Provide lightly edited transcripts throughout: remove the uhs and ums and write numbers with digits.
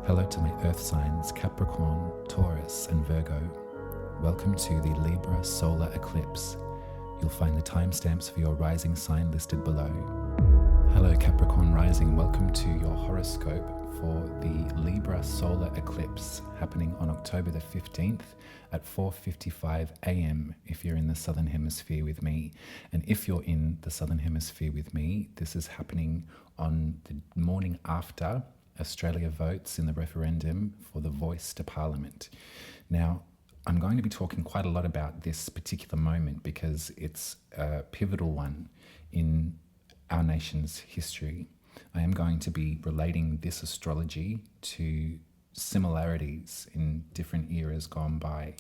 Hello to my earth signs Capricorn, Taurus and Virgo. Welcome to the Libra solar eclipse. You'll find the timestamps for your rising sign listed below. Hello Capricorn rising, welcome to your horoscope for the Libra solar eclipse happening on October the 15th at 4:55 a.m. if you're in the Southern Hemisphere with me. And if you're in the Southern Hemisphere with me, this is happening on the morning after Australia votes in the referendum for the voice to Parliament. Now, I'm going to be talking quite a lot about this particular moment because it's a pivotal one in our nation's history. I am going to be relating this astrology to similarities in different eras gone by.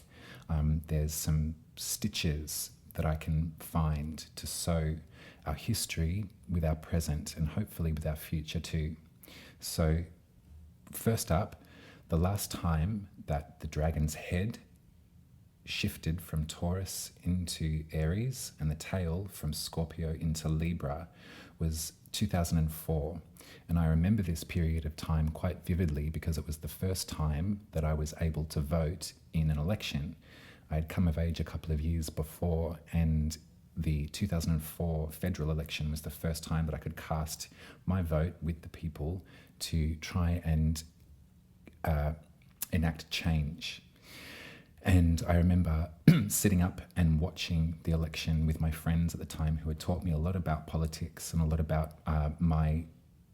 There's some stitches that I can find to sew our history with our present and hopefully with our future too. So first up, the last time that the dragon's head shifted from Taurus into Aries and the tail from Scorpio into Libra was 2004. And I remember this period of time quite vividly because it was the first time that I was able to vote in an election. I had come of age a couple of years before, and the 2004 federal election was the first time that I could cast my vote with the people to try and enact change. And I remember sitting up and watching the election with my friends at the time who had taught me a lot about politics and a lot about my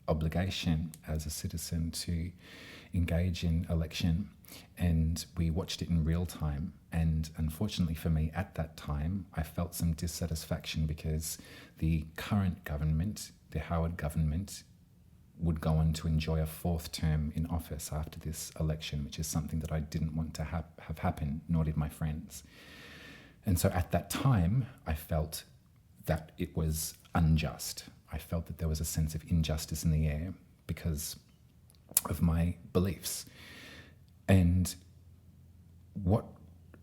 obligation as a citizen to engage in election. And we watched it in real time. And unfortunately for me at that time, I felt some dissatisfaction because the current government, the Howard government, would go on to enjoy a fourth term in office after this election, which is something that I didn't want to have happen, nor did my friends. And so at that time, I felt that it was unjust. I felt that there was a sense of injustice in the air because of my beliefs. And what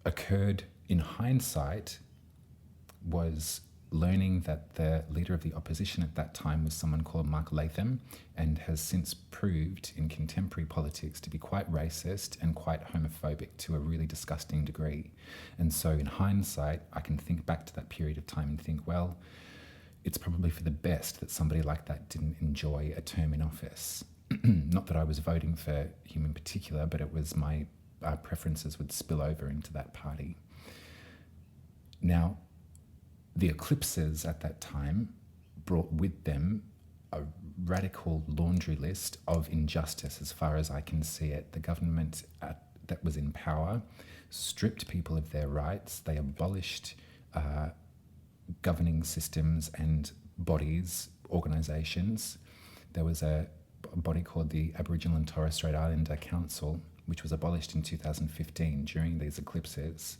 occurred in hindsight was learning that the leader of the opposition at that time was someone called Mark Latham, and has since proved in contemporary politics to be quite racist and quite homophobic to a really disgusting degree. And so in hindsight, I can think back to that period of time and think, well, it's probably for the best that somebody like that didn't enjoy a term in office. Not that I was voting for him in particular, but it was my preferences would spill over into that party. Now, the eclipses at that time brought with them a radical laundry list of injustice as far as I can see it. The government that was in power stripped people of their rights. They abolished governing systems and bodies, organisations. There was a body called the Aboriginal and Torres Strait Islander Council, which was abolished in 2015 during these eclipses,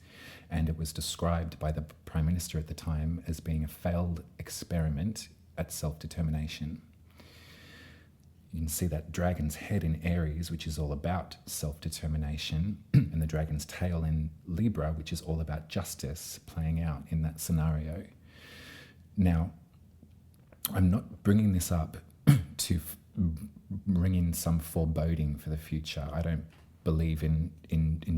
and it was described by the Prime Minister at the time as being a failed experiment at self-determination. You can see that dragon's head in Aries, which is all about self-determination, and the dragon's tail in Libra, which is all about justice, playing out in that scenario. Now, I'm not bringing this up to bring in some foreboding for the future. I don't believe in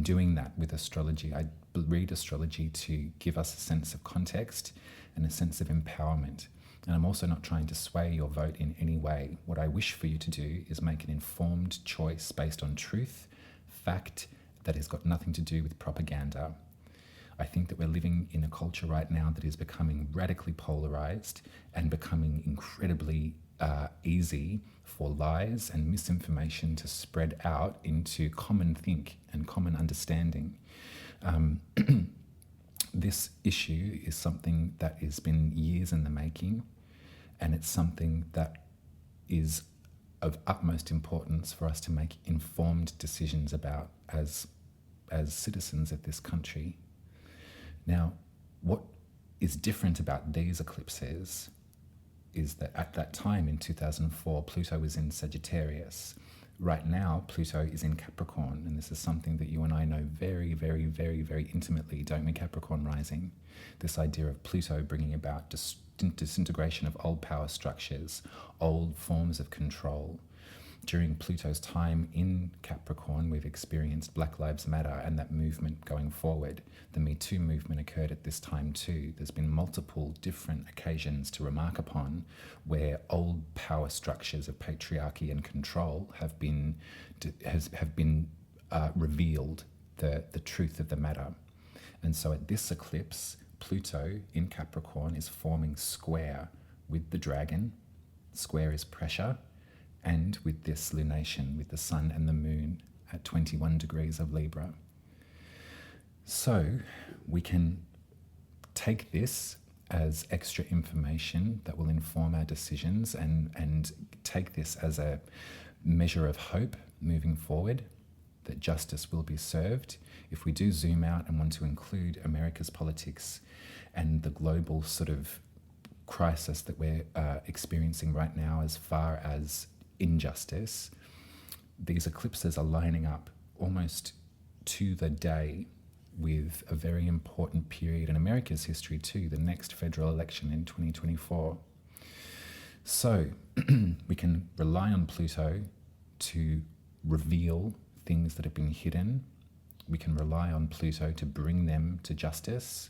doing that with astrology. I read astrology to give us a sense of context and a sense of empowerment. And I'm also not trying to sway your vote in any way. What I wish for you to do is make an informed choice based on truth, fact, that has got nothing to do with propaganda. I think that we're living in a culture right now that is becoming radically polarized and becoming incredibly easy for lies and misinformation to spread out into common think and common understanding. This issue is something that has been years in the making, and it's something that is of utmost importance for us to make informed decisions about as citizens of this country. Now, what is different about these eclipses is that at that time in 2004, Pluto was in Sagittarius. Right now, Pluto is in Capricorn, and this is something that you and I know very, very, very, very intimately, don't we, Capricorn rising? This idea of Pluto bringing about disintegration of old power structures, old forms of control, During Pluto's time in Capricorn, we've experienced Black Lives Matter and that movement going forward. The Me Too movement occurred at this time too. There's been multiple different occasions to remark upon where old power structures of patriarchy and control have been revealed the truth of the matter. And so at this eclipse, Pluto in Capricorn is forming square with the dragon. Square is pressure, and with this lunation, with the sun and the moon at 21 degrees of Libra. So we can take this as extra information that will inform our decisions and take this as a measure of hope moving forward, that justice will be served. If we do zoom out and want to include America's politics and the global sort of crisis that we're experiencing right now as far as injustice, these eclipses are lining up almost to the day with a very important period in America's history too, the next federal election in 2024. So we can rely on Pluto to reveal things that have been hidden. We can rely on Pluto to bring them to justice.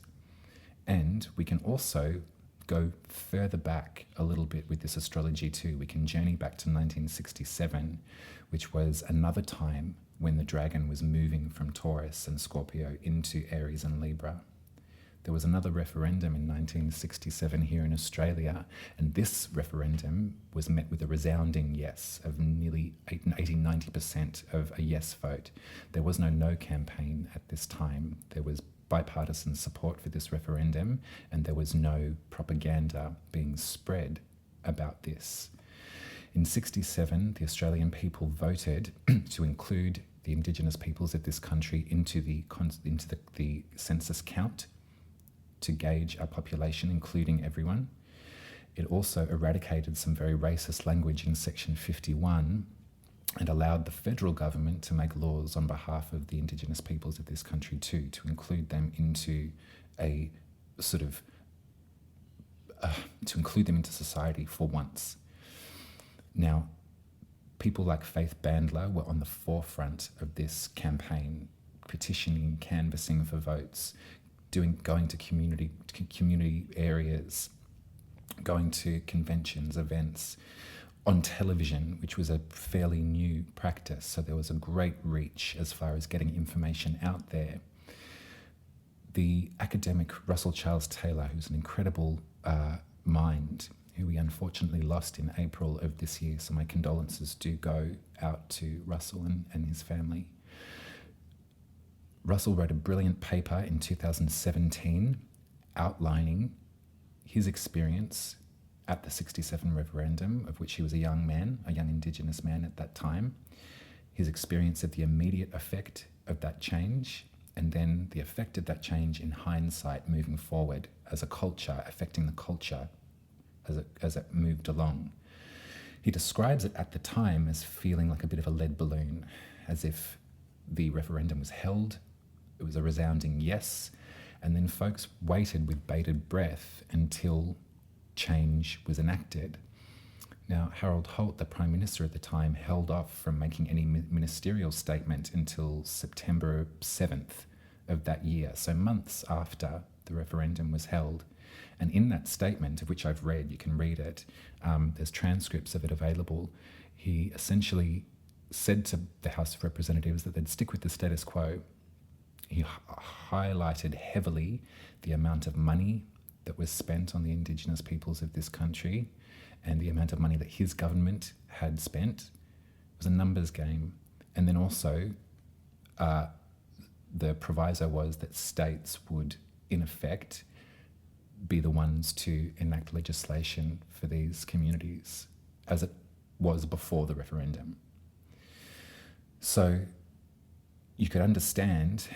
And we can also go further back a little bit with this astrology too. We can journey back to 1967, which was another time when the dragon was moving from Taurus and Scorpio into Aries and Libra. There was another referendum in 1967 here in Australia, and this referendum was met with a resounding yes of nearly 80-90% of a yes vote. There was no campaign at this time. There was bipartisan support for this referendum, and there was no propaganda being spread about this. In 67, the Australian people voted to include the Indigenous peoples of this country into the census count to gauge our population, including everyone. It also eradicated some very racist language in Section 51 and allowed the federal government to make laws on behalf of the Indigenous peoples of this country too, to include them into a sort of, to include them into society for once. Now, people like Faith Bandler were on the forefront of this campaign, petitioning, canvassing for votes, going to community areas, going to conventions, events, on television, which was a fairly new practice. So there was a great reach as far as getting information out there. The academic Russell Charles Taylor, who's an incredible mind, who we unfortunately lost in April of this year, so my condolences do go out to Russell and his family. Russell wrote a brilliant paper in 2017 outlining his experience at the 67 referendum, of which he was a young man, a young Indigenous man at that time, his experience of the immediate effect of that change, and then the effect of that change in hindsight moving forward as a culture, affecting the culture as it moved along. He describes it at the time as feeling like a bit of a lead balloon, as if the referendum was held, it was a resounding yes, and then folks waited with bated breath until change was enacted. Now, Harold Holt, the Prime Minister at the time, held off from making any ministerial statement until September 7th of that year, so months after the referendum was held. And in that statement, of which I've read, you can read it, there's transcripts of it available, he essentially said to the House of Representatives that they'd stick with the status quo. He highlighted heavily the amount of money that was spent on the Indigenous peoples of this country and the amount of money that his government had spent. It was a numbers game. And then also the proviso was that states would, in effect, be the ones to enact legislation for these communities, as it was before the referendum. So you could understand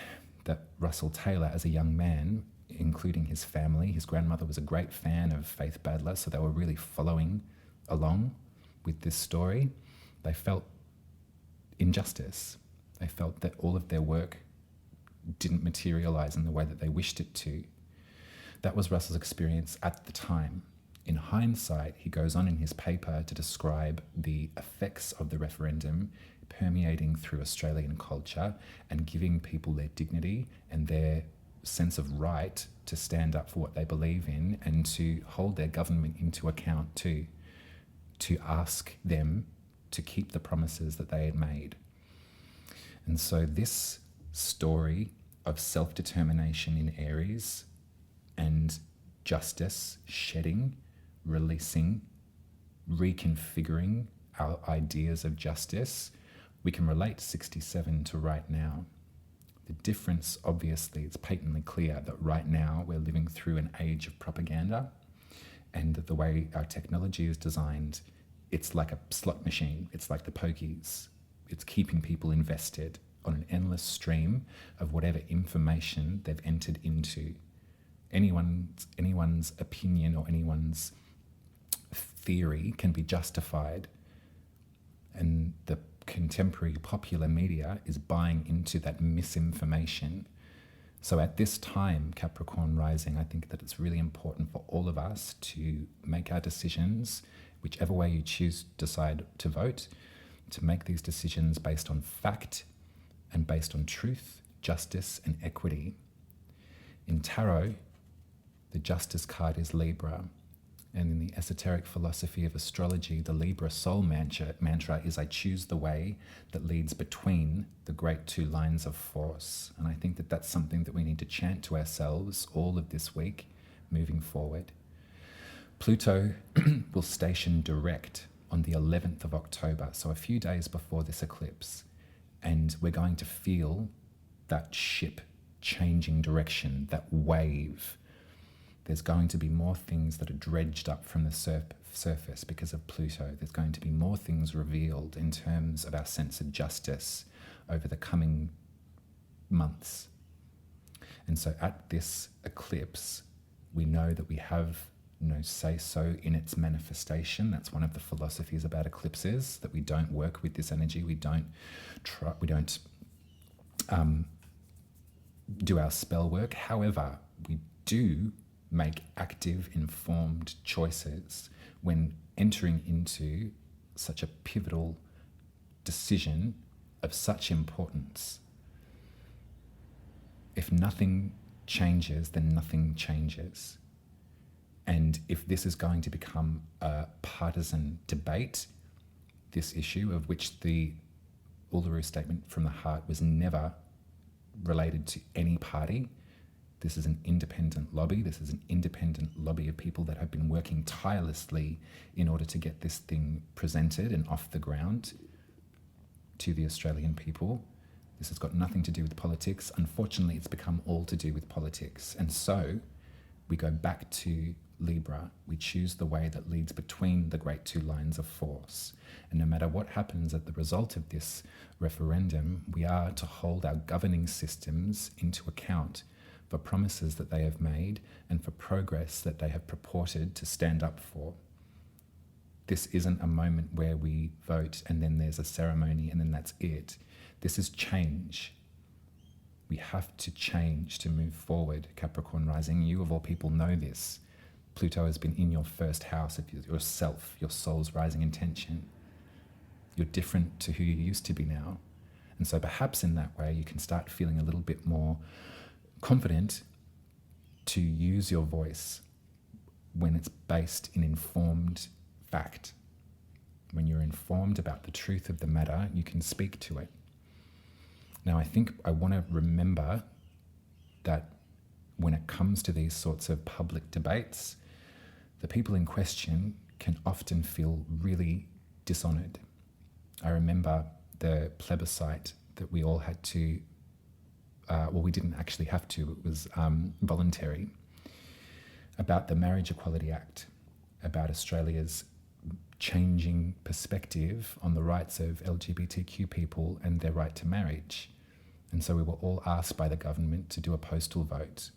that Russell Taylor, as a young man, including his family, his grandmother was a great fan of Faith Bandler, so they were really following along with this story. They felt injustice. They felt that all of their work didn't materialize in the way that they wished it to. That was Russell's experience at the time In hindsight, he goes on in his paper to describe the effects of the referendum permeating through Australian culture and giving people their dignity and their sense of right to stand up for what they believe in and to hold their government into account too, to ask them to keep the promises that they had made. And so this story of self-determination in Aries and justice, shedding, releasing, reconfiguring our ideas of justice, we can relate 67 to right now. The difference, obviously, it's patently clear that right now we're living through an age of propaganda, and that the way our technology is designed, it's like a slot machine. It's like the pokies. It's keeping people invested on an endless stream of whatever information they've entered into. Anyone's opinion or anyone's theory can be justified, and the contemporary popular media is buying into that misinformation. So at this time, Capricorn rising, I think that it's really important for all of us to make our decisions, whichever way you decide to vote, to make these decisions based on fact and based on truth, justice, and equity. In tarot, the justice card is Libra. And in the esoteric philosophy of astrology, the Libra soul mantra is, I choose the way that leads between the great two lines of force. And I think that that's something that we need to chant to ourselves all of this week, moving forward. Pluto will station direct on the 11th of October, so a few days before this eclipse. And we're going to feel that ship changing direction, that wave. There's going to be more things that are dredged up from the surface because of Pluto. There's going to be more things revealed in terms of our sense of justice over the coming months. And so at this eclipse, we know that we have no say-so in its manifestation. That's one of the philosophies about eclipses, that we don't work with this energy. We don't do our spell work. However, we do make active, informed choices when entering into such a pivotal decision of such importance. If nothing changes, then nothing changes. And if this is going to become a partisan debate, this issue of which the Uluru Statement from the Heart was never related to any party. This is an independent lobby. This is an independent lobby of people that have been working tirelessly in order to get this thing presented and off the ground to the Australian people. This has got nothing to do with politics. Unfortunately, it's become all to do with politics. And so we go back to Libra. We choose the way that leads between the great two lines of force. And no matter what happens at the result of this referendum, we are to hold our governing systems into account for promises that they have made and for progress that they have purported to stand up for. This isn't a moment where we vote and then there's a ceremony and then that's it. This is change. We have to change to move forward. Capricorn rising, you of all people know this. Pluto has been in your first house of yourself, your soul's rising intention. You're different to who you used to be now. And so perhaps in that way you can start feeling a little bit more confident to use your voice when it's based in informed fact. When you're informed about the truth of the matter, you can speak to it. Now, I think I want to remember that when it comes to these sorts of public debates, the people in question can often feel really dishonoured. I remember the plebiscite that we all had to we didn't actually have to, it was voluntary, about the Marriage Equality Act, about Australia's changing perspective on the rights of LGBTQ people and their right to marriage. And so we were all asked by the government to do a postal vote.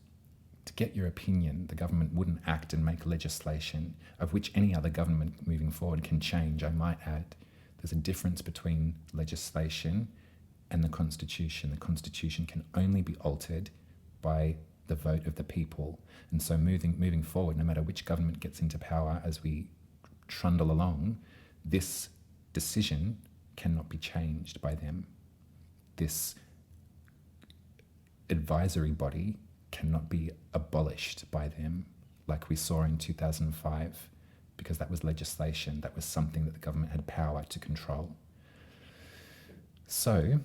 To get your opinion, the government wouldn't act and make legislation, of which any other government moving forward can change, I might add. There's a difference between legislation and the Constitution. The Constitution can only be altered by the the vote of the people. And so moving forward, no matter which government gets into power, as we trundle along, this decision cannot be changed by them. This advisory body cannot be abolished by them, like we saw in 2005, because that was legislation. That was something that the government had power to control. So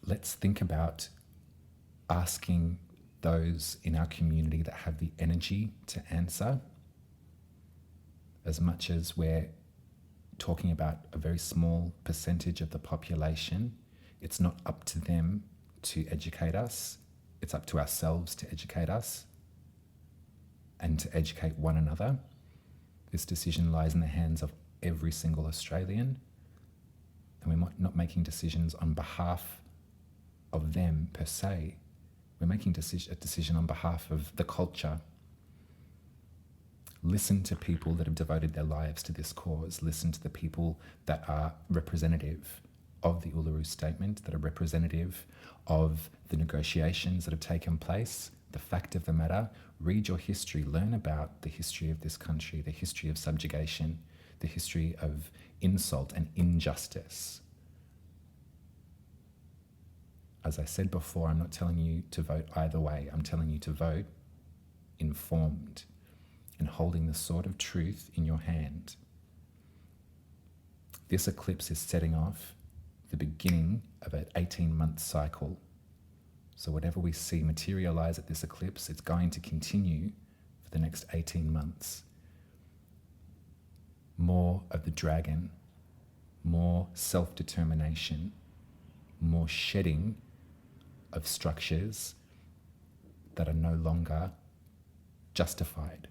let's think about asking those in our community that have the energy to answer. As much as we're talking about a very small percentage of the population, it's not up to them to educate us. It's up to ourselves to educate us and to educate one another. This decision lies in the hands of every single Australian, and we're not making decisions on behalf of them per se. We're making a decision on behalf of the culture. Listen to people that have devoted their lives to this cause. Listen to the people that are representative of the Uluru Statement, that are representative of the negotiations that have taken place. The fact of the matter, read your history, learn about the history of this country, the history of subjugation, the history of insult and injustice. As I said before, I'm not telling you to vote either way. I'm telling you to vote informed and holding the sword of truth in your hand. This eclipse is setting off the beginning of an 18-month cycle. So whatever we see materialize at this eclipse, it's going to continue for the next 18 months. More of the dragon, more self-determination, more shedding of structures that are no longer justified.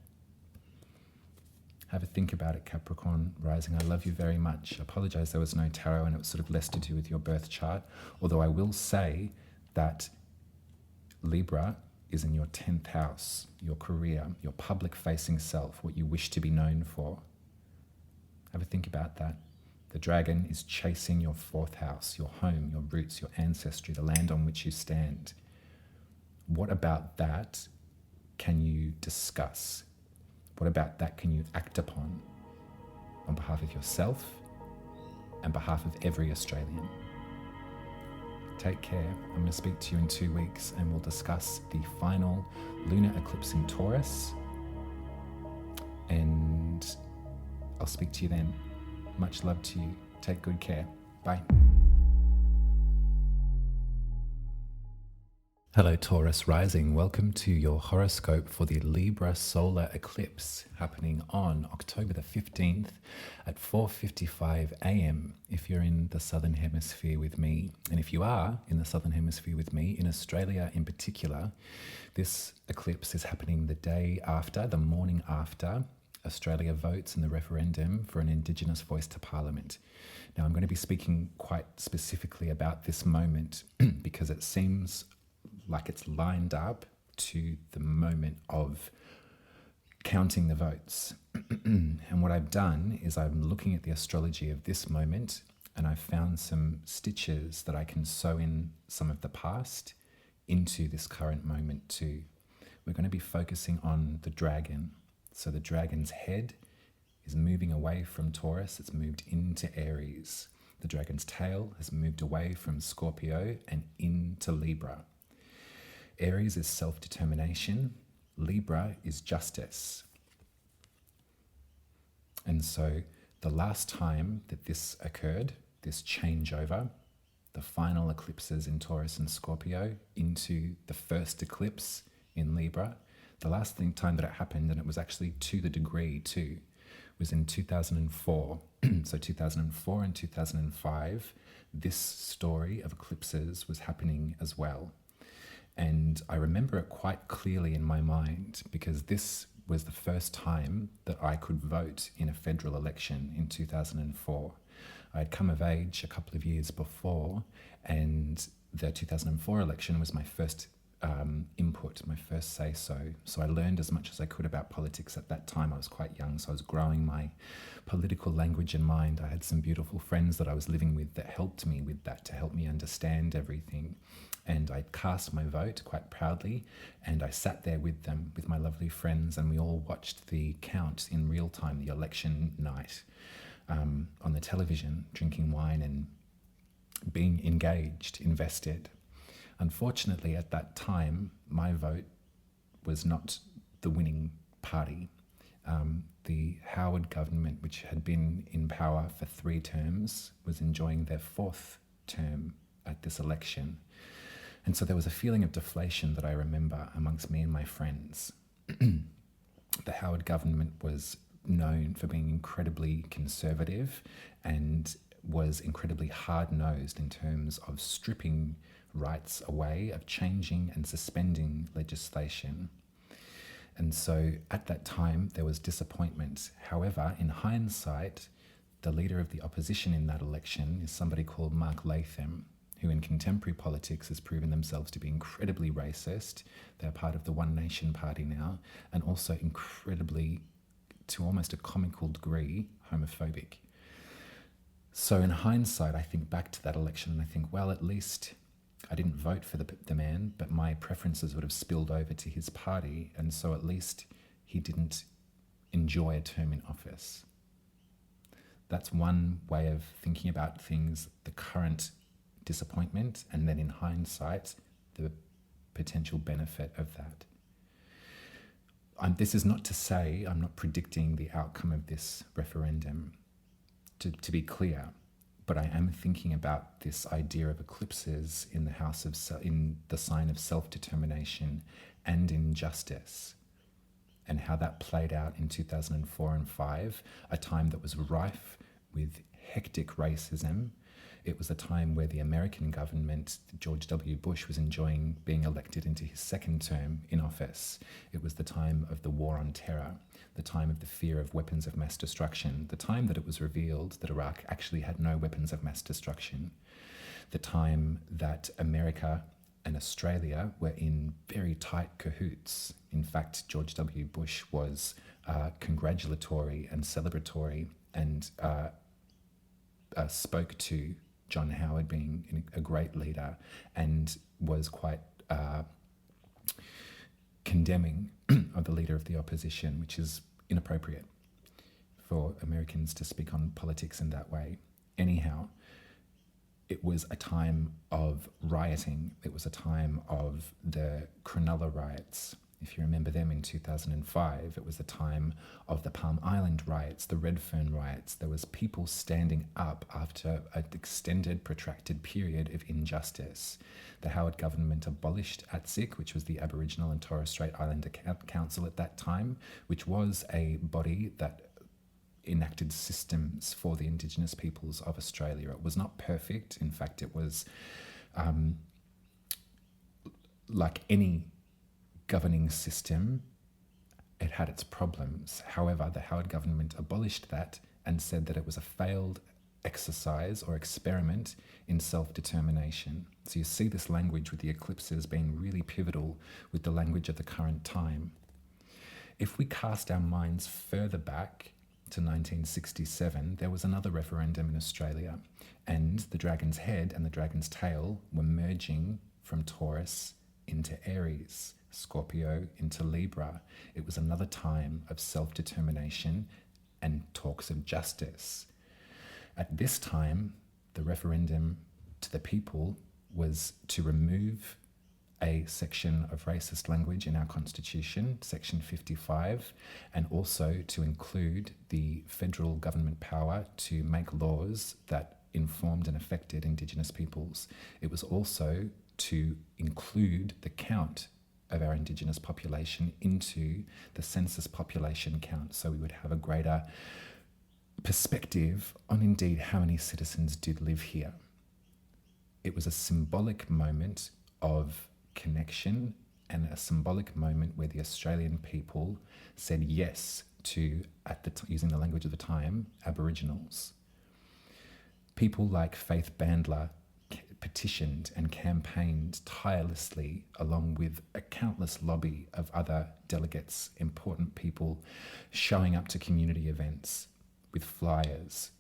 Have a think about it, Capricorn rising. I love you very much. I apologize there was no tarot and it was sort of less to do with your birth chart. Although I will say that Libra is in your 10th house, your career, your public-facing self, what you wish to be known for. Have a think about that. The dragon is chasing your 4th house, your home, your roots, your ancestry, the land on which you stand. What about that can you discuss? What about that can you act upon on behalf of yourself and behalf of every Australian? Take care. I'm going to speak to you in 2 weeks and we'll discuss the final lunar eclipse in Taurus. And I'll speak to you then. Much love to you. Take good care. Bye. Hello Taurus rising, welcome to your horoscope for the Libra solar eclipse happening on October the 15th at 4:55 a.m. if you're in the Southern Hemisphere with me. And if you are in the Southern Hemisphere with me, in Australia in particular, this eclipse is happening the day after, the morning after, Australia votes in the referendum for an Indigenous voice to Parliament. Now I'm going to be speaking quite specifically about this moment because it seems like it's lined up to the moment of counting the votes. And what I've done is I'm looking at the astrology of this moment and I've found some stitches that I can sew in some of the past into this current moment too. We're going to be focusing on the dragon. So the dragon's head is moving away from Taurus, it's moved into Aries. The dragon's tail has moved away from Scorpio and into Libra. Aries is self-determination, Libra is justice. And so the last time that this occurred, this changeover, the final eclipses in Taurus and Scorpio into the first eclipse in Libra, the last time that it happened, and it was actually to the degree too, was in 2004. So 2004 and 2005, this story of eclipses was happening as well. And I remember it quite clearly in my mind because this was the first time that I could vote in a federal election in 2004. I had come of age a couple of years before, and the 2004 election was my first input, my first say-so. So I learned as much as I could about politics at that time. I was quite young, so I was growing my political language and mind. I had some beautiful friends that I was living with that helped me with that, to help me understand everything. And I cast my vote quite proudly, and I sat there with them, with my lovely friends, and we all watched the count in real time, the election night, on the television, drinking wine and being engaged, invested. Unfortunately, at that time, my vote was not the winning party. The Howard government, which had been in power for 3 terms, was enjoying their 4th term at this election. And so there was a feeling of deflation that I remember amongst me and my friends. The Howard government was known for being incredibly conservative and was incredibly hard-nosed in terms of stripping rights away, of changing and suspending legislation. And so at that time, there was disappointment. However, in hindsight, the leader of the opposition in that election is somebody called Mark Latham, who in contemporary politics has proven themselves to be incredibly racist. They're part of the One Nation Party now, and also incredibly, to almost a comical degree, homophobic. So in hindsight, I think back to that election and I think, well, at least I didn't vote for the man, but my preferences would have spilled over to his party, and so at least he didn't enjoy a term in office. That's one way of thinking about things, the current disappointment, and then in hindsight, the potential benefit of that. This is not to say I'm not predicting the outcome of this referendum, to be clear, but I am thinking about this idea of eclipses in the house of in the sign of self-determination and injustice, and how that played out in 2004 and 5, a time that was rife with hectic racism. It was a time where the American government, George W. Bush, was enjoying being elected into his 2nd term in office. It was the time of the war on terror, the time of the fear of weapons of mass destruction, the time that it was revealed that Iraq actually had no weapons of mass destruction, the time that America and Australia were in very tight cahoots. In fact, George W. Bush was congratulatory and celebratory and spoke to John Howard being a great leader, and was quite condemning of the leader of the opposition, which is inappropriate for Americans to speak on politics in that way. Anyhow, it was a time of rioting. It was a time of the Cronulla riots. If you remember them in 2005, it was the time of the Palm Island riots, the Redfern riots. There was people standing up after an extended, protracted period of injustice. The Howard government abolished ATSIC, which was the Aboriginal and Torres Strait Islander Council at that time, which was a body that enacted systems for the Indigenous peoples of Australia. It was not perfect. In fact, it was like any governing system, it had its problems. However, the Howard government abolished that and said that it was a failed exercise or experiment in self-determination. So you see this language with the eclipses being really pivotal with the language of the current time. If we cast our minds further back to 1967, there was another referendum in Australia, and the dragon's head and the dragon's tail were merging from Taurus into Aries, Scorpio into Libra. It was another time of self-determination and talks of justice. At this time, the referendum to the people was to remove a section of racist language in our constitution, section 55, and also to include the federal government power to make laws that informed and affected Indigenous peoples. It was also to include the count of our Indigenous population into the census population count, so we would have a greater perspective on indeed how many citizens did live here. It was a symbolic moment of connection and a symbolic moment where the Australian people said yes to, using the language of the time, Aboriginals. People like Faith Bandler petitioned and campaigned tirelessly, along with a countless lobby of other delegates, important people, showing up to community events with flyers,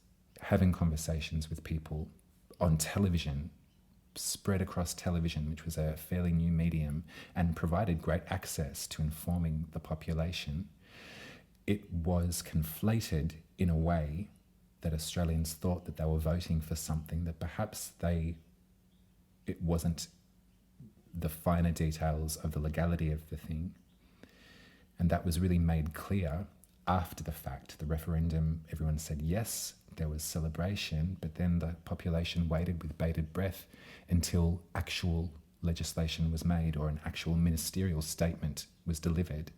having conversations with people on television, spread across television, which was a fairly new medium, and provided great access to informing the population. It was conflated in a way that Australians thought that they were voting for something that perhaps it wasn't the finer details of the legality of the thing. And that was really made clear after the fact. The referendum, everyone said yes, there was celebration, but then the population waited with bated breath until actual legislation was made or an actual ministerial statement was delivered.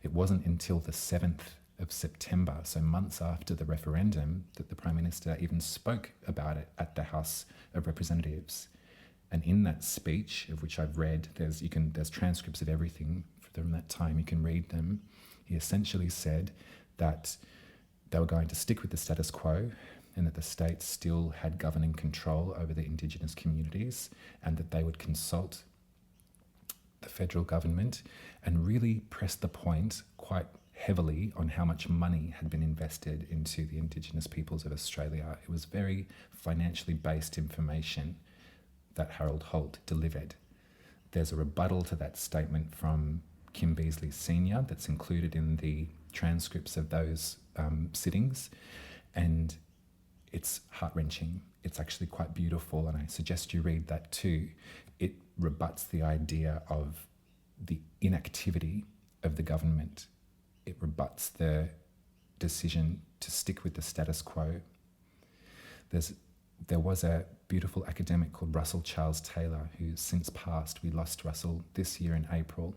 It wasn't until the 7th of September, so months after the referendum, that the Prime Minister even spoke about it at the House of Representatives. And in that speech, of which I've read, there's transcripts of everything from that time, you can read them. He essentially said that they were going to stick with the status quo and that the state still had governing control over the Indigenous communities, and that they would consult the federal government, and really press the point quite heavily on how much money had been invested into the Indigenous peoples of Australia. It was very financially based information that Harold Holt delivered. There's a rebuttal to that statement from Kim Beazley Sr. that's included in the transcripts of those sittings, and it's heart-wrenching. It's actually quite beautiful, and I suggest you read that too. It rebuts the idea of the inactivity of the government. It rebuts the decision to stick with the status quo. There was a beautiful academic called Russell Charles Taylor, who's since passed. We lost Russell this year in April.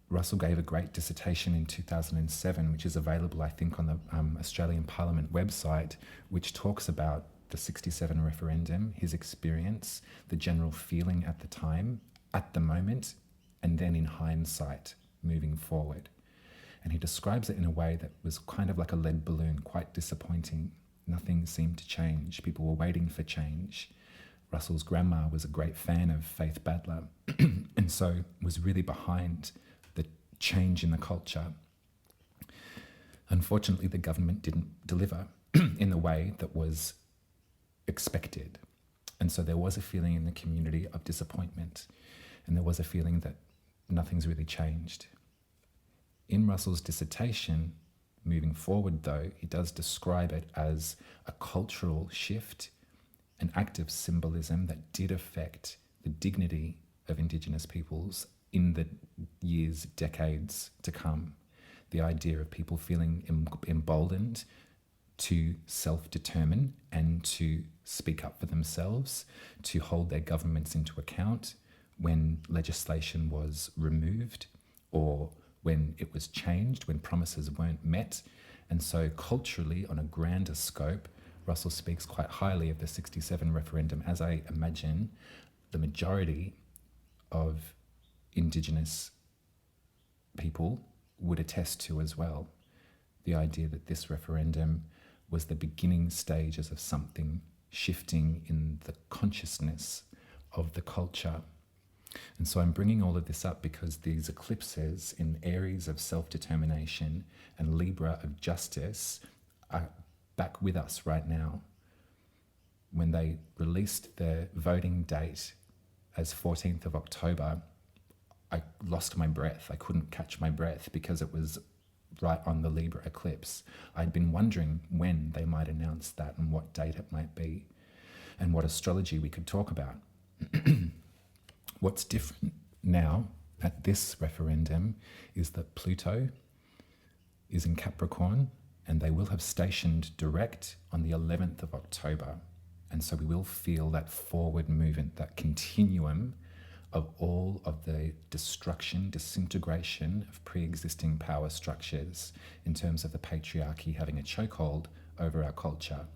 Russell gave a great dissertation in 2007, which is available, I think, on the Australian Parliament website, which talks about the 67 referendum, his experience, the general feeling at the time, at the moment, and then in hindsight, moving forward. And he describes it in a way that was kind of like a lead balloon, quite disappointing. Nothing seemed to change. People were waiting for change. Russell's grandma was a great fan of Faith Badler and so was really behind the change in the culture. Unfortunately, the government didn't deliver in the way that was expected. And so there was a feeling in the community of disappointment, and there was a feeling that nothing's really changed. In Russell's dissertation, moving forward though, he does describe it as a cultural shift, an act of symbolism that did affect the dignity of Indigenous peoples in the years, decades to come. The idea of people feeling emboldened to self-determine and to speak up for themselves, to hold their governments into account when legislation was removed or when it was changed, when promises weren't met. And so culturally, on a grander scope, Russell speaks quite highly of the 67 referendum, as I imagine the majority of Indigenous people would attest to as well. The idea that this referendum was the beginning stages of something shifting in the consciousness of the culture. And so I'm bringing all of this up because these eclipses in Aries of self-determination and Libra of justice are back with us right now. When they released the voting date as 14th of October, I lost my breath. I couldn't catch my breath because it was right on the Libra eclipse. I'd been wondering when they might announce that and what date it might be and what astrology we could talk about. What's different now at this referendum is that Pluto is in Capricorn, and they will have stationed direct on the 11th of October. And so we will feel that forward movement, that continuum of all of the destruction, disintegration of pre-existing power structures in terms of the patriarchy having a chokehold over our culture.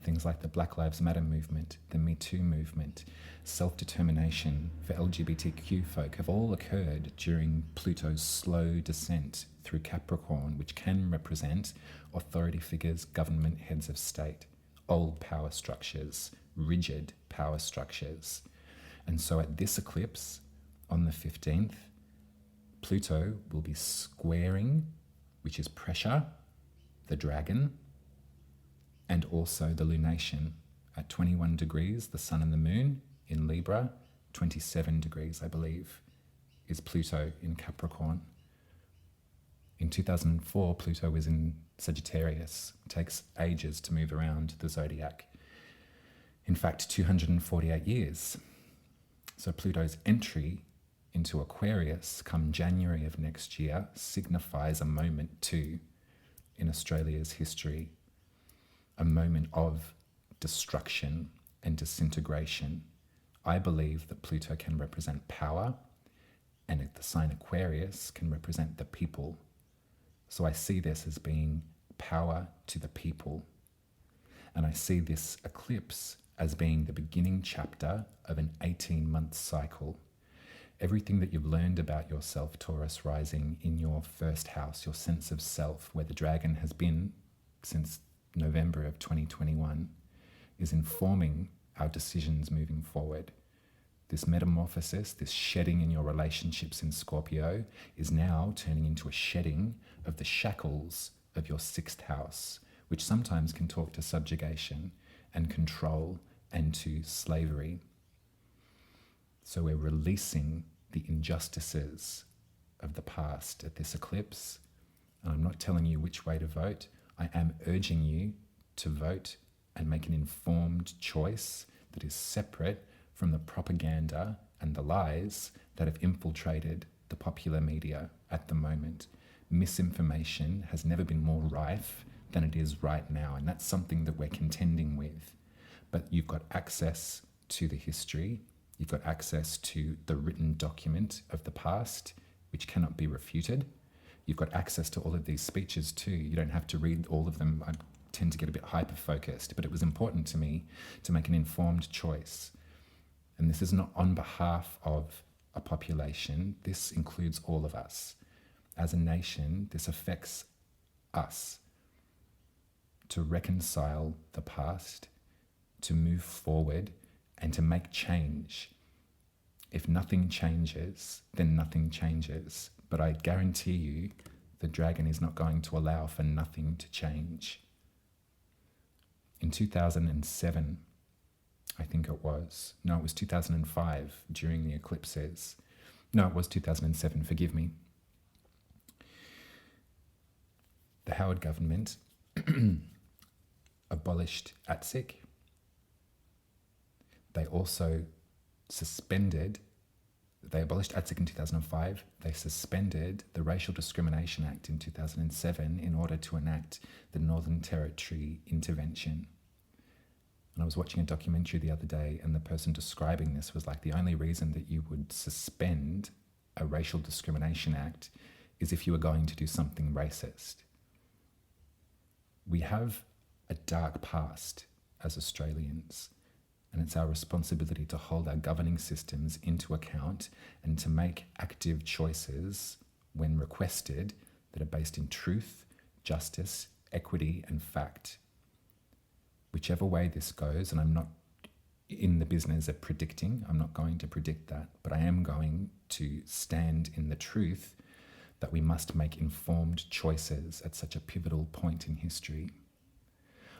Things like the Black Lives Matter movement, the Me Too movement, self-determination for LGBTQ folk have all occurred during Pluto's slow descent through Capricorn, which can represent authority figures, government heads of state, old power structures, rigid power structures. And so at this eclipse on the 15th, Pluto will be squaring, which is pressure, the dragon, and also the lunation at 21 degrees, the sun and the moon in Libra, 27 degrees, I believe, is Pluto in Capricorn. In 2004, Pluto was in Sagittarius. It takes ages to move around the zodiac. In fact, 248 years. So Pluto's entry into Aquarius come January of next year signifies a moment too in Australia's history, a moment of destruction and disintegration. I believe that Pluto can represent power, and the sign Aquarius can represent the people. So I see this as being power to the people. And I see this eclipse as being the beginning chapter of an 18-month cycle. Everything that you've learned about yourself, Taurus rising, in your first house, your sense of self, where the dragon has been since November of 2021, is informing our decisions moving forward. This metamorphosis, this shedding in your relationships in Scorpio, is now turning into a shedding of the shackles of your sixth house, which sometimes can talk to subjugation and control and to slavery. So we're releasing the injustices of the past at this eclipse. And I'm not telling you which way to vote. I am urging you to vote and make an informed choice that is separate from the propaganda and the lies that have infiltrated the popular media at the moment. Misinformation has never been more rife than it is right now, and that's something that we're contending with. But you've got access to the history, you've got access to the written document of the past, which cannot be refuted. You've got access to all of these speeches too. You don't have to read all of them. I tend to get a bit hyper-focused, but it was important to me to make an informed choice. And this is not on behalf of a population. This includes all of us. As a nation, this affects us to reconcile the past, to move forward, and to make change. If nothing changes, then nothing changes. But I guarantee you, the dragon is not going to allow for nothing to change. In 2007, I think it was. No, it was 2005 during the eclipses. No, it was 2007, forgive me. The Howard government abolished ATSIC. They also they abolished ATSIC in 2005. They suspended the Racial Discrimination Act in 2007 in order to enact the Northern Territory Intervention. And I was watching a documentary the other day, and the person describing this was like, the only reason that you would suspend a Racial Discrimination Act is if you were going to do something racist. We have a dark past as Australians, and it's our responsibility to hold our governing systems into account and to make active choices when requested that are based in truth, justice, equity, and fact. Whichever way this goes, and I'm not in the business of predicting, I'm not going to predict that, but I am going to stand in the truth that we must make informed choices at such a pivotal point in history.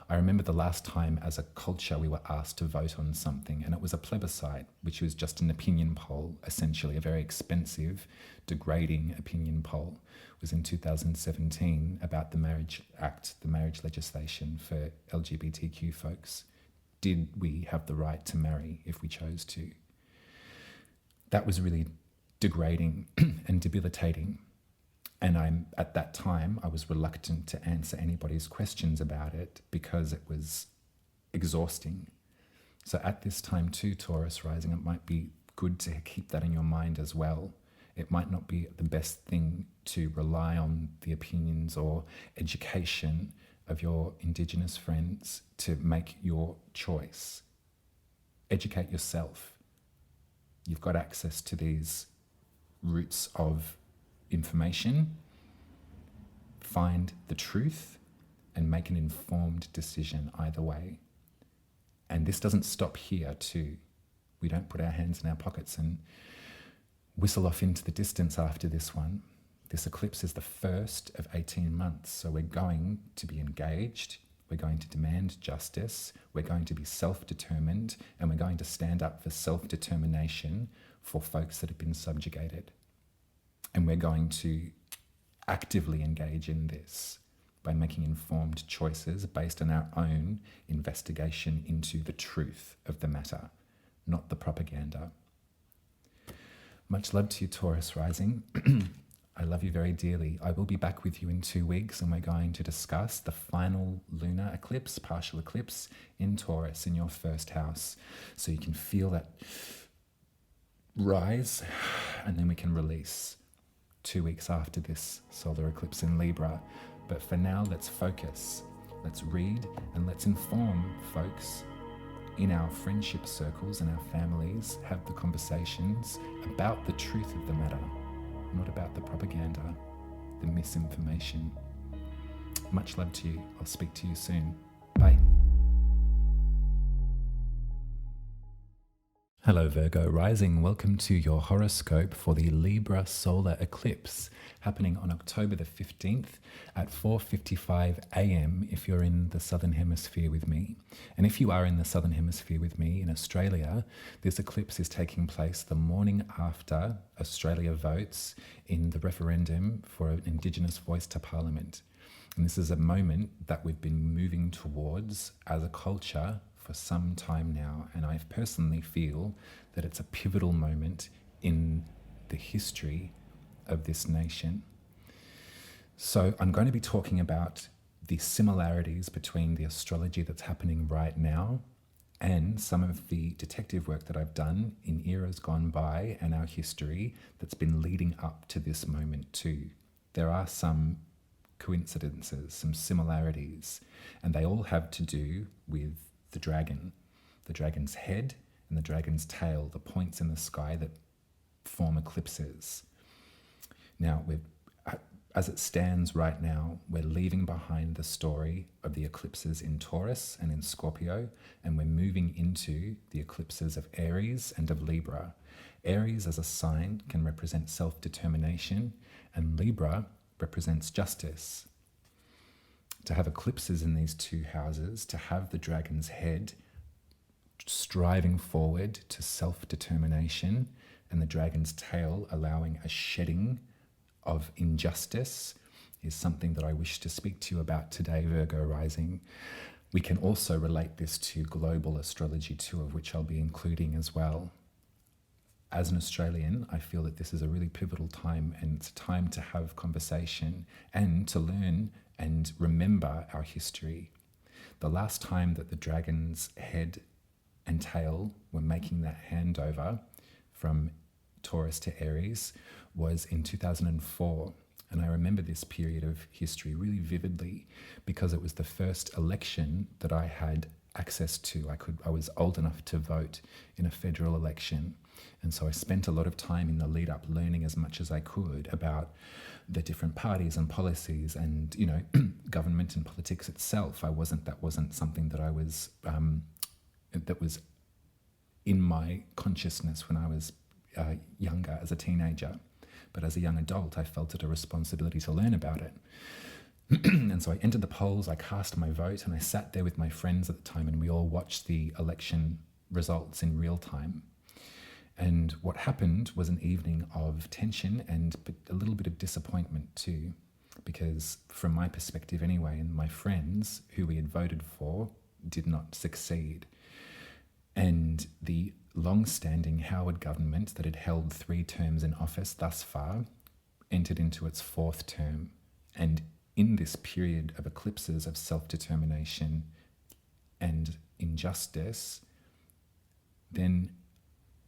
I remember the last time as a culture we were asked to vote on something, and it was a plebiscite, which was just an opinion poll, essentially a very expensive, degrading opinion poll. It was in 2017 about the Marriage Act, the marriage legislation for LGBTQ folks. Did we have the right to marry if we chose to? That was really degrading and debilitating. And at that time, I was reluctant to answer anybody's questions about it because it was exhausting. So at this time too, Taurus rising, it might be good to keep that in your mind as well. It might not be the best thing to rely on the opinions or education of your Indigenous friends to make your choice. Educate yourself. You've got access to these routes of information. Find the truth and make an informed decision either way. And this doesn't stop here too. We don't put our hands in our pockets and whistle off into the distance after this one. This eclipse is the first of 18 months. So we're going to be engaged. We're going to demand justice. We're going to be self-determined. And we're going to stand up for self-determination for folks that have been subjugated. And we're going to actively engage in this by making informed choices based on our own investigation into the truth of the matter, not the propaganda. Much love to you, Taurus rising. I love you very dearly. I will be back with you in 2 weeks, and we're going to discuss the final lunar eclipse, partial eclipse in Taurus in your first house. So you can feel that rise, and then we can release 2 weeks after this solar eclipse in Libra. But for now, let's focus, let's read, and let's inform folks in our friendship circles and our families, have the conversations about the truth of the matter, not about the propaganda, the misinformation. Much love to you. I'll speak to you soon. Bye. Hello Virgo rising, welcome to your horoscope for the Libra solar eclipse happening on October the 15th at 4:55 a.m. if you're in the Southern Hemisphere with me. And if you are in the Southern Hemisphere with me in Australia, this eclipse is taking place the morning after Australia votes in the referendum for an Indigenous voice to Parliament. And this is a moment that we've been moving towards as a culture for some time now, and I personally feel that it's a pivotal moment in the history of this nation. So I'm going to be talking about the similarities between the astrology that's happening right now and some of the detective work that I've done in eras gone by and our history that's been leading up to this moment too. There are some coincidences, some similarities, and they all have to do with the dragon, the dragon's head and the dragon's tail, the points in the sky that form eclipses. Now, as it stands right now, we're leaving behind the story of the eclipses in Taurus and in Scorpio, and we're moving into the eclipses of Aries and of Libra. Aries as a sign can represent self-determination, and Libra represents justice. To have eclipses in these two houses, to have the dragon's head striving forward to self-determination and the dragon's tail allowing a shedding of injustice is something that I wish to speak to you about today, Virgo rising. We can also relate this to global astrology too, of which I'll be including as well. As an Australian, I feel that this is a really pivotal time, and it's a time to have conversation and to learn and remember our history. The last time that the dragon's head and tail were making that handover from Taurus to Aries was in 2004. And I remember this period of history really vividly because it was the first election that I had access to. I was old enough to vote in a federal election. And so I spent a lot of time in the lead up learning as much as I could about the different parties and policies and, you know, government and politics itself. That wasn't something that I was, that was in my consciousness when I was younger as a teenager. But as a young adult, I felt it a responsibility to learn about it. And so I entered the polls, I cast my vote, and I sat there with my friends at the time, and we all watched the election results in real time. And what happened was an evening of tension and a little bit of disappointment too, because from my perspective anyway, and my friends who we had voted for did not succeed. And the long-standing Howard government that had held 3 terms in office thus far entered into its 4th term. And in this period of eclipses of self-determination and injustice, then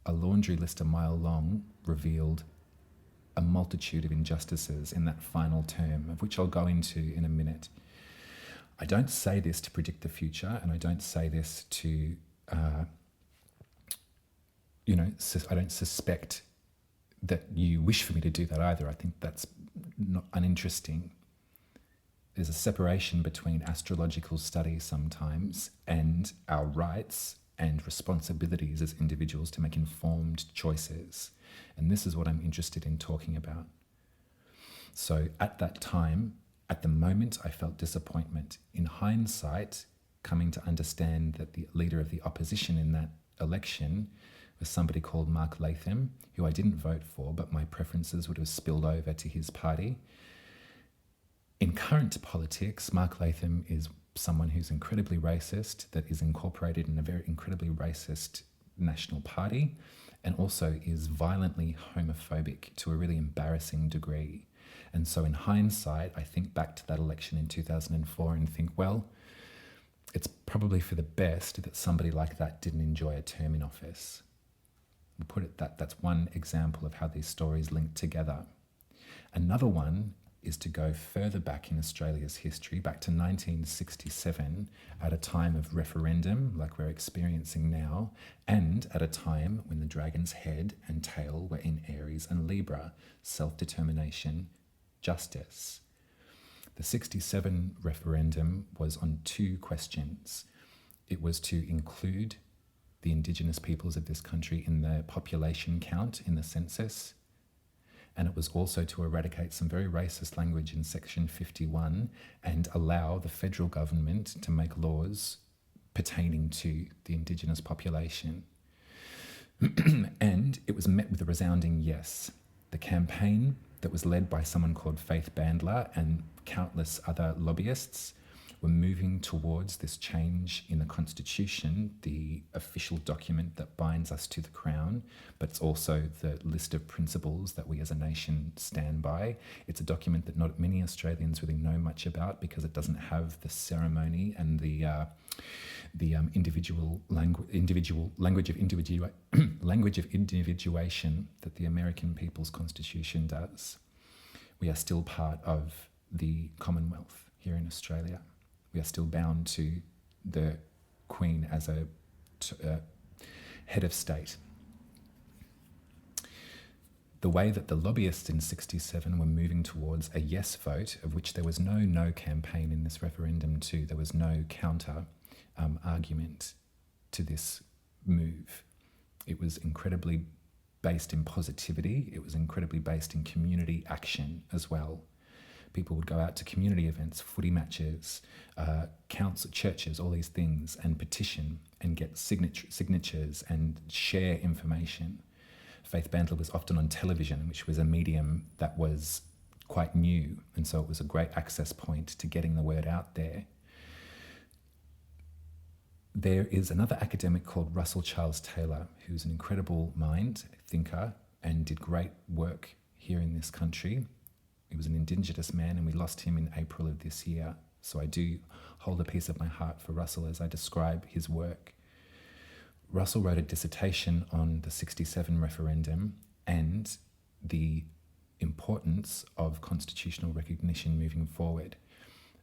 a laundry list a mile long revealed a multitude of injustices in that final term, of which I'll go into in a minute. I don't say this to predict the future, and I don't say this to, I don't suspect that you wish for me to do that either. I think that's not uninteresting. there's a separation between astrological study sometimes and our rights and responsibilities as individuals to make informed choices. And this is what I'm interested in talking about. So at that time, at the moment, I felt disappointment. In hindsight, coming to understand that the leader of the opposition in that election was somebody called Mark Latham, who I didn't vote for, but my preferences would have spilled over to his party. In current politics, Mark Latham is someone who's incredibly racist, that is incorporated in a very incredibly racist national party, and also is violently homophobic to a really embarrassing degree. And so in hindsight, I think back to that election in 2004 and think, well, it's probably for the best that somebody like that didn't enjoy a term in office. We'll put it that's one example of how these stories link together. Another one is to go further back in Australia's history, back to 1967, at a time of referendum like we're experiencing now, and at a time when the dragon's head and tail were in Aries and Libra, self-determination, justice. The 67 referendum was on two questions. It was to include the Indigenous peoples of this country in the population count in the census, and it was also to eradicate some very racist language in Section 51 and allow the federal government to make laws pertaining to the Indigenous population. And it was met with a resounding yes. The campaign that was led by someone called Faith Bandler and countless other lobbyists were moving towards this change in the Constitution, the official document that binds us to the Crown, but it's also the list of principles that we as a nation stand by. It's a document that not many Australians really know much about because it doesn't have the ceremony and the language of individuation that the American People's Constitution does. We are still part of the Commonwealth here in Australia. We are still bound to the Queen as a head of state. The way that the lobbyists in 67 were moving towards a yes vote, of which there was no campaign in this referendum too, there was no counter argument to this move. It was incredibly based in positivity. It was incredibly based in community action as well. People would go out to community events, footy matches, council, churches, all these things, and petition and get signatures and share information. Faith Bandler was often on television, which was a medium that was quite new, and so it was a great access point to getting the word out there. There is another academic called Russell Charles Taylor, who's an incredible mind, thinker, and did great work here in this country. He was an Indigenous man, and we lost him in April of this year. So I do hold a piece of my heart for Russell as I describe his work. Russell wrote a dissertation on the 67 referendum and the importance of constitutional recognition moving forward.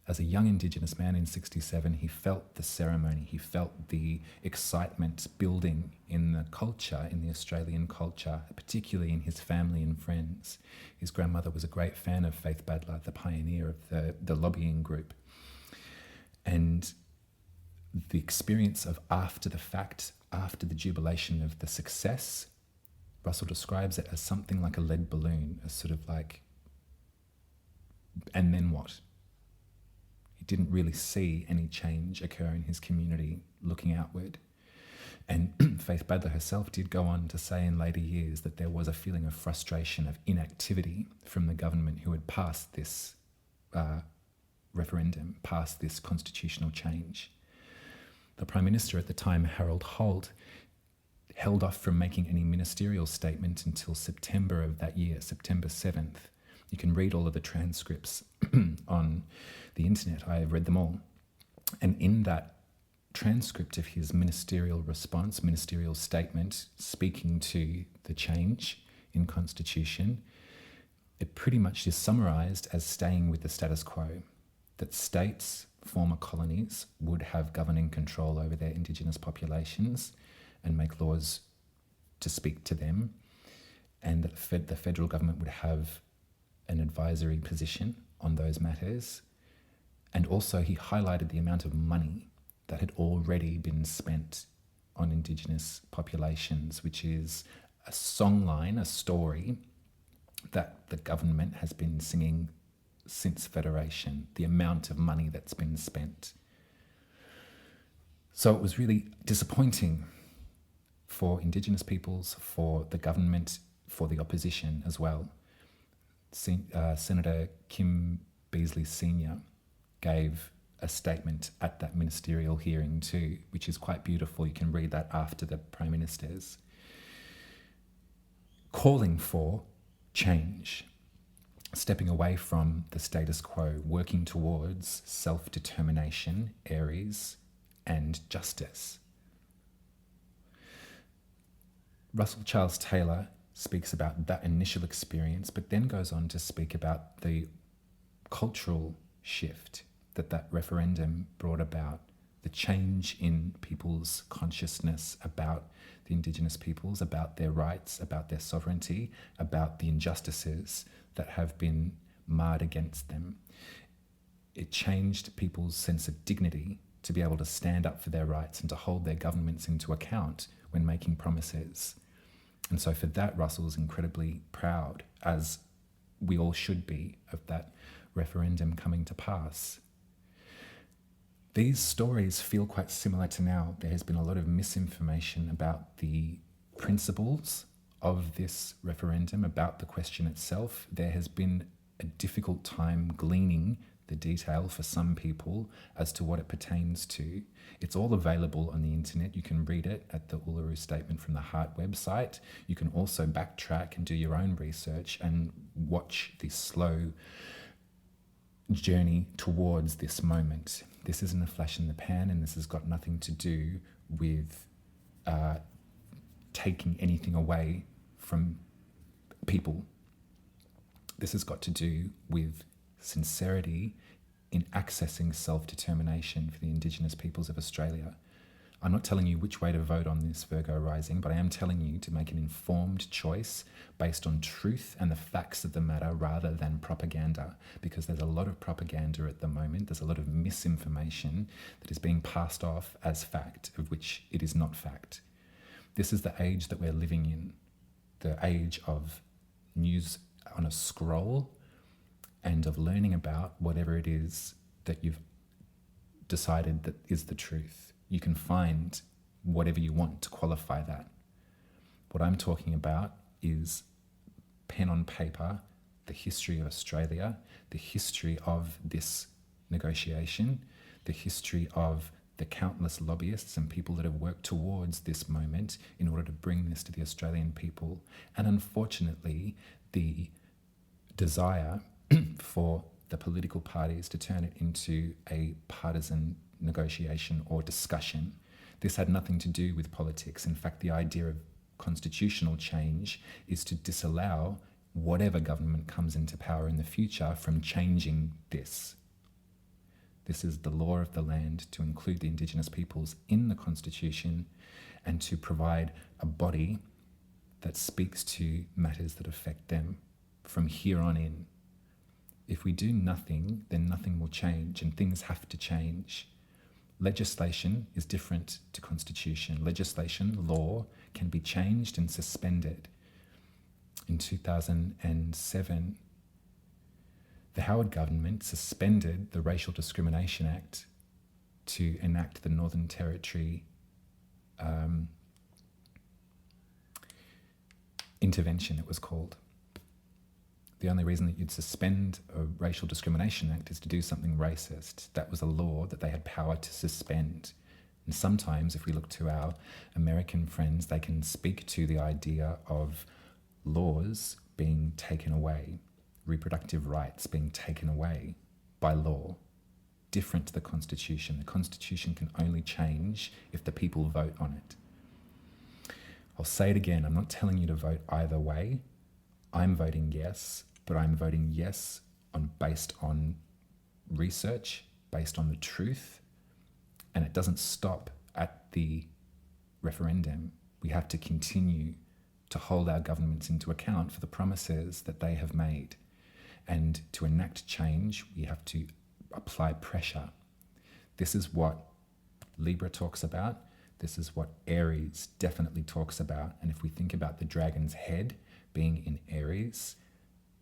As a young Indigenous man in 67, he felt the ceremony, he felt the excitement building in the culture, in the Australian culture, particularly in his family and friends. His grandmother was a great fan of Faith Bandler, the pioneer of the lobbying group. And the experience of after the fact, after the jubilation of the success, Russell describes it as something like a lead balloon, as sort of like, and then what? He didn't really see any change occur in his community looking outward. And Faith Bandler herself did go on to say in later years that there was a feeling of frustration, of inactivity from the government who had passed this referendum, passed this constitutional change. The Prime Minister at the time, Harold Holt, held off from making any ministerial statement until September of that year, September 7th. You can read all of the transcripts on the internet. I have read them all. And in that transcript of his ministerial response, ministerial statement, speaking to the change in constitution, it pretty much is summarised as staying with the status quo, that states, former colonies, would have governing control over their Indigenous populations and make laws to speak to them, and that the federal government would have an advisory position on those matters, And also he highlighted the amount of money that had already been spent on Indigenous populations, which is a songline, a story that the government has been singing since Federation, the amount of money that's been spent. So it was really disappointing for Indigenous peoples, for the government, for the opposition as well. Senator Kim Beazley Sr. gave a statement at that ministerial hearing too, which is quite beautiful. You can read that after the Prime Minister's, calling for change, stepping away from the status quo, working towards self-determination, Aries, and justice. Russell Charles Taylor speaks about that initial experience, but then goes on to speak about the cultural shift that referendum brought about, the change in people's consciousness about the Indigenous peoples, about their rights, about their sovereignty, about the injustices that have been marred against them. It changed people's sense of dignity to be able to stand up for their rights and to hold their governments into account when making promises. And so for that, Russell's incredibly proud, as we all should be, of that referendum coming to pass. These stories feel quite similar to now. There has been a lot of misinformation about the principles of this referendum, about the question itself. There has been a difficult time gleaning the detail for some people as to what it pertains to. It's all available on the internet. You can read it at the Uluru Statement from the Heart website. You can also backtrack and do your own research and watch this slow journey towards this moment. This isn't a flash in the pan, and this has got nothing to do with taking anything away from people. This has got to do with sincerity in accessing self-determination for the Indigenous peoples of Australia. I'm not telling you which way to vote on this Virgo rising, but I am telling you to make an informed choice based on truth and the facts of the matter rather than propaganda, because there's a lot of propaganda at the moment. There's a lot of misinformation that is being passed off as fact, of which it is not fact. This is the age that we're living in, the age of news on a scroll and of learning about whatever it is that you've decided that is the truth. You can find whatever you want to qualify that. What I'm talking about is pen on paper, the history of Australia, the history of this negotiation, the history of the countless lobbyists and people that have worked towards this moment in order to bring this to the Australian people. And unfortunately, the desire for the political parties to turn it into a partisan negotiation or discussion. This had nothing to do with politics. In fact, the idea of constitutional change is to disallow whatever government comes into power in the future from changing this. This is the law of the land, to include the Indigenous peoples in the Constitution and to provide a body that speaks to matters that affect them from here on in. If we do nothing, then nothing will change, and things have to change. Legislation is different to constitution. Legislation, law, can be changed and suspended. In 2007, the Howard government suspended the Racial Discrimination Act to enact the Northern Territory intervention, it was called. The only reason that you'd suspend a Racial Discrimination Act is to do something racist. That was a law that they had power to suspend. And sometimes, if we look to our American friends, they can speak to the idea of laws being taken away, reproductive rights being taken away by law, different to the Constitution. The Constitution can only change if the people vote on it. I'll say it again, I'm not telling you to vote either way. I'm voting yes, but I'm voting yes based on research, based on the truth, and it doesn't stop at the referendum. We have to continue to hold our governments into account for the promises that they have made. And to enact change, we have to apply pressure. This is what Libra talks about. This is what Aries definitely talks about. And if we think about the dragon's head being in Aries,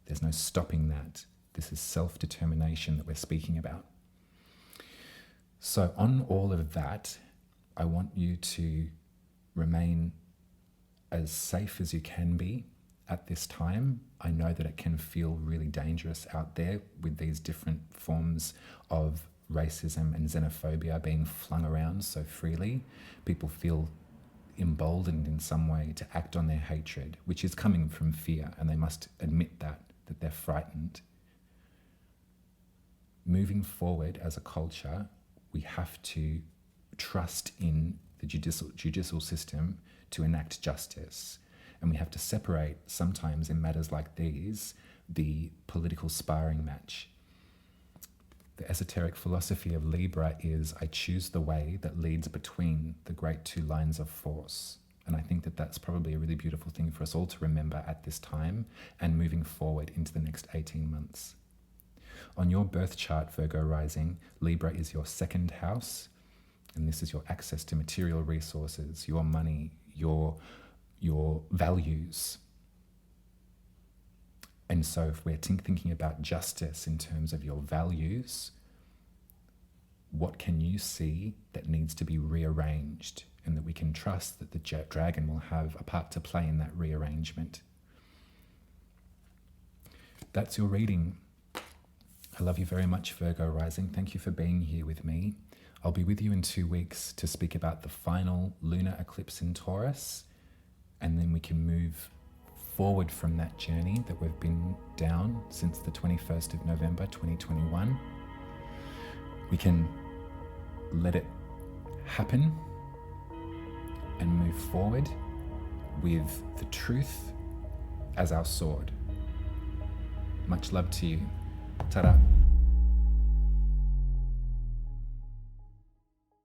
there's no stopping that. This is self-determination that we're speaking about. So on all of that, I want you to remain as safe as you can be at this time. I know that it can feel really dangerous out there with these different forms of racism and xenophobia being flung around so freely. People feel emboldened in some way to act on their hatred, which is coming from fear, and they must admit that they're frightened. Moving forward as a culture, we have to trust in the judicial system to enact justice. And we have to separate, sometimes in matters like these, the political sparring match. The esoteric philosophy of Libra is, I choose the way that leads between the great two lines of force. And I think that that's probably a really beautiful thing for us all to remember at this time and moving forward into the next 18 months. On your birth chart, Virgo rising, Libra is your second house, and this is your access to material resources, your money, your values. And so if we're thinking about justice in terms of your values, what can you see that needs to be rearranged, and that we can trust that the dragon will have a part to play in that rearrangement? That's your reading. I love you very much, Virgo rising. Thank you for being here with me. I'll be with you in 2 weeks to speak about the final lunar eclipse in Taurus, and then we can move forward from that journey that we've been down since the 21st of November 2021. We can let it happen and move forward with the truth as our sword. Much love to you. Ta-da.